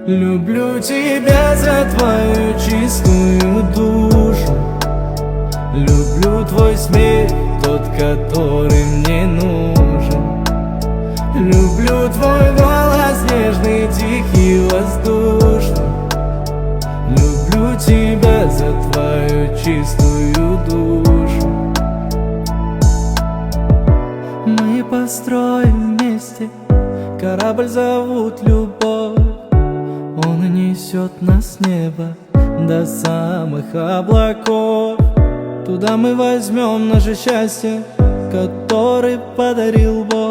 Люблю тебя за твою чистую душу. Люблю твой смех, тот, который мне нужен. Люблю твой голос нежный, тихий, воздушный. Люблю тебя за твою чистую душу. Мы построим вместе корабль, зовут любовь. Он несет нас с неба до самых облаков. Туда мы возьмем наше счастье, который подарил Бог.